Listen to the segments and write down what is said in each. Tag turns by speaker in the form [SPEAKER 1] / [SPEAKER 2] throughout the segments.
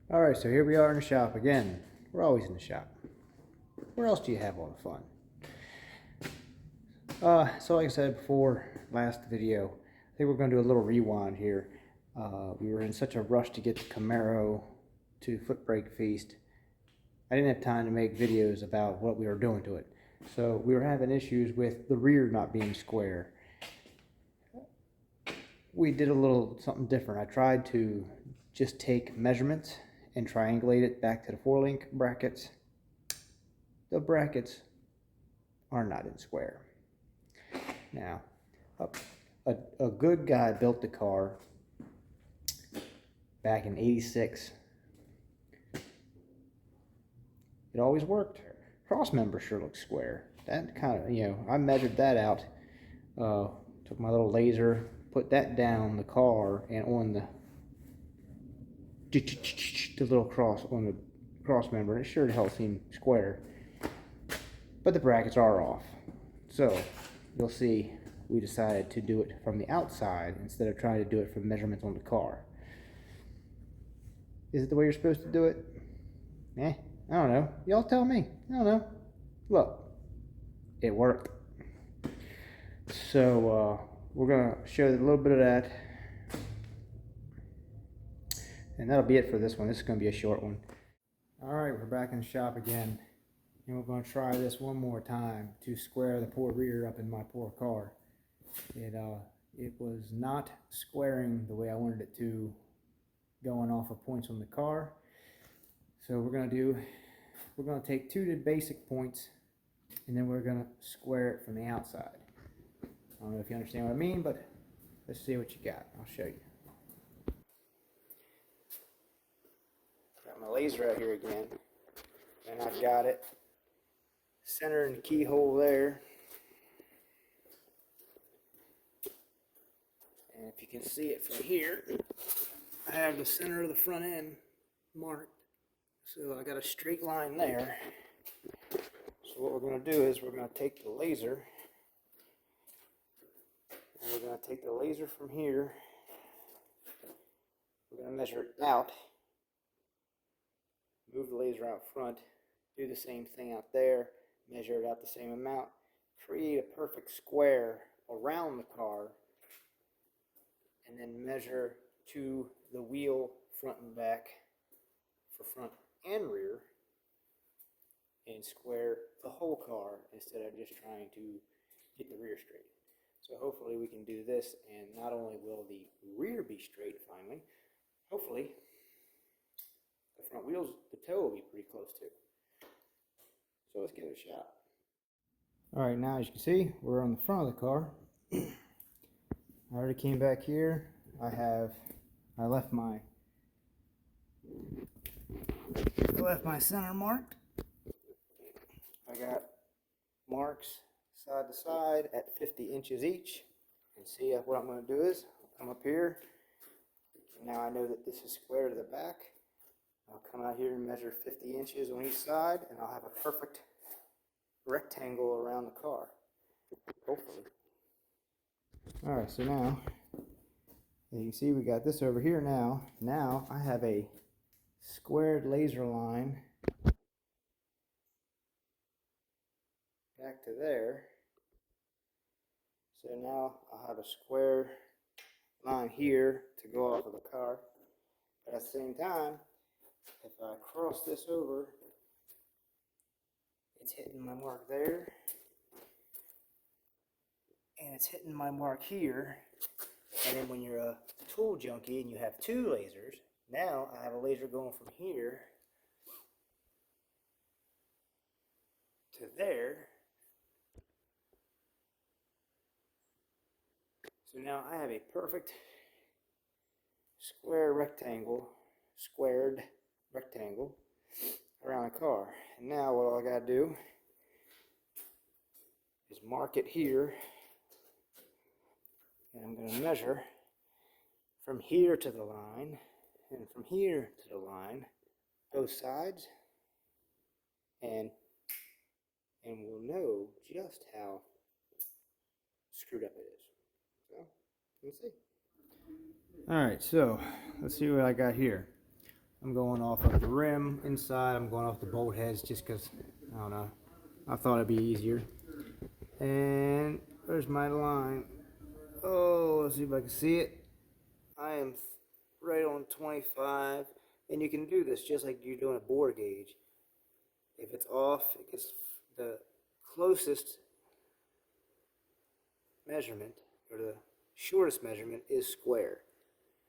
[SPEAKER 1] Alright, so here we are in the shop again. We're always in the shop. Where else do you have all the fun? So like I said before, last video, I think we're going to do a little rewind here. We were in such a rush to get the Camaro to Foot Brake Feast. I didn't have time to make videos about what we were doing to it. So we were having issues with the rear not being square. We did a little something different. I tried to just take measurements and triangulate it back to the 4-link brackets. The brackets are not in square. Now, a good guy built the car back in '86. It always worked. Cross member sure looks square. That kind of, I measured that out. Took my little laser, put that down the car and on the little cross on the cross member, and it sure the hell seemed square. But the brackets are off. So you'll see we decided to do it from the outside instead of trying to do it from measurements on the car. Is it the way you're supposed to do it? I don't know. Y'all tell me. I don't know. Look, it worked. So we're gonna show a little bit of that, and that'll be it for this one. This is gonna be a short one. All right, we're back in the shop again, and we're gonna try this one more time to square the poor rear up in my poor car. It was not squaring the way I wanted it to, going off of points on the car. So we're gonna take two basic points, and then we're gonna square it from the outside. I don't know if you understand what I mean, but let's see what you got. I'll show you. Got my laser out here again, and I've got it centered in the keyhole there. And if you can see it from here, I have the center of the front end marked. So I got a straight line there. So what we're going to do is we're going to take the laser, and we're going to take the laser from here. We're going to measure it out, move the laser out front, do the same thing out there, measure it out the same amount, create a perfect square around the car, and then measure to the wheel front and back for front and rear, and square the whole car instead of just trying to get the rear straight. So hopefully we can do this, and not only will the rear be straight finally, hopefully the front wheels, the toe will be pretty close too. So let's give it a shot. Alright, now as you can see, we're on the front of the car. I already came back here. I left my center marked. I got marks side to side at 50 inches each. And see what I'm going to do is I'll come up here. Now I know that this is square to the back. I'll come out here and measure 50 inches on each side, and I'll have a perfect rectangle around the car, hopefully. Alright, so now, as you can see, we got this over here now. Now I have a squared laser line back to there. So now I'll have a square line here to go off of the car. But at the same time, if I cross this over, it's hitting my mark there, and it's hitting my mark here. And then when you're a tool junkie and you have two lasers, now I have a laser going from here to there. So now I have a perfect squared rectangle around the car. And now what all I gotta do is mark it here, and I'm going to measure from here to the line and from here to the line, both sides, and we'll know just how screwed up it is. So let's see. All right, so let's see what I got here. I'm going off of the rim inside. I'm going off the bolt heads just because, I don't know, I thought it'd be easier. And there's my line. Oh, let's see if I can see it. I am right on 25. And you can do this just like you're doing a bore gauge. If it's off, it gets the closest measurement, or the shortest measurement, is square.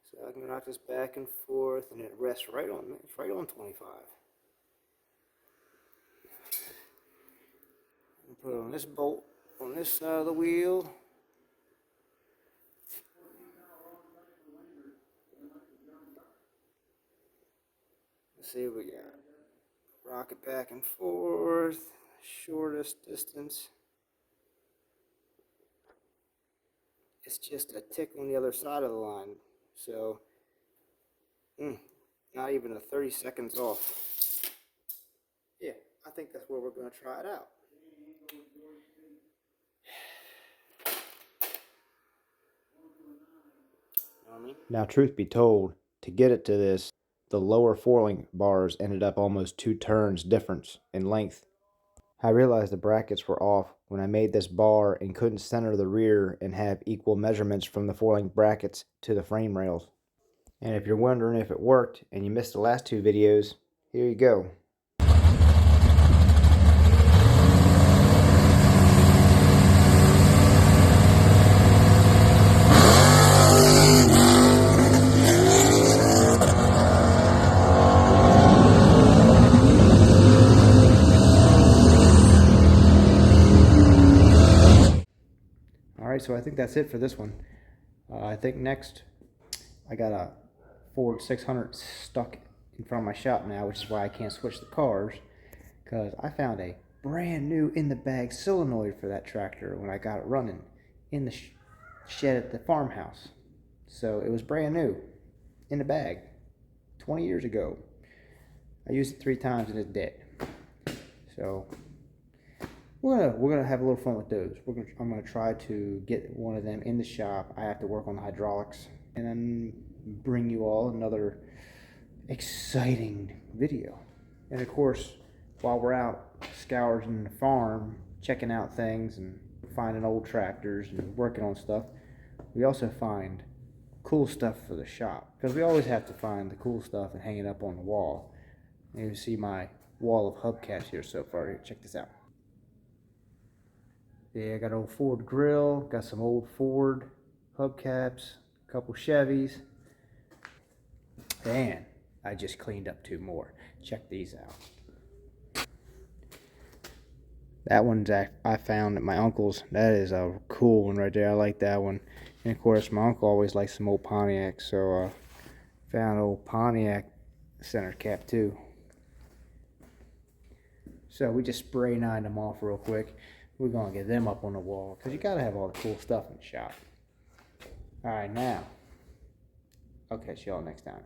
[SPEAKER 1] So I can rock this back and forth, and it rests right on, it's right on 25. And put it on this bolt on this side of the wheel. Let's see what we got. Rock it back and forth, shortest distance. It's just a tick on the other side of the line. So, not even a 30 seconds off. Yeah, I think that's where we're going to try it out. You know what I mean? Now, truth be told, to get it to this, the lower four-link bars ended up almost 2 turns difference in length. I realized the brackets were off when I made this bar and couldn't center the rear and have equal measurements from the 4-link brackets to the frame rails. And if you're wondering if it worked and you missed the last 2 videos, here you go. Alright, so I think that's it for this one. I think next I got a Ford 600 stuck in front of my shop now, which is why I can't switch the cars, because I found a brand new in the bag solenoid for that tractor when I got it running in the shed at the farmhouse. So it was brand new in the bag 20 years ago. I used it 3 times and it's dead. So we're gonna have a little fun with those. I'm gonna try to get one of them in the shop. I have to work on the hydraulics and then bring you all another exciting video. And of course, while we're out scouring the farm, checking out things and finding old tractors and working on stuff, we also find cool stuff for the shop, because we always have to find the cool stuff and hang it up on the wall. And you see my wall of hubcaps here so far. Here, check this out. Yeah, I got an old Ford grill, got some old Ford hubcaps, a couple Chevys, and I just cleaned up 2 more. Check these out. That one's I found at my uncle's. That is a cool one right there. I like that one. And of course, my uncle always likes some old Pontiac, so found an old Pontiac center cap too. So we just spray 9'd them off real quick. We're gonna get them up on the wall, because you gotta have all the cool stuff in the shop. Alright, now I'll catch y'all next time.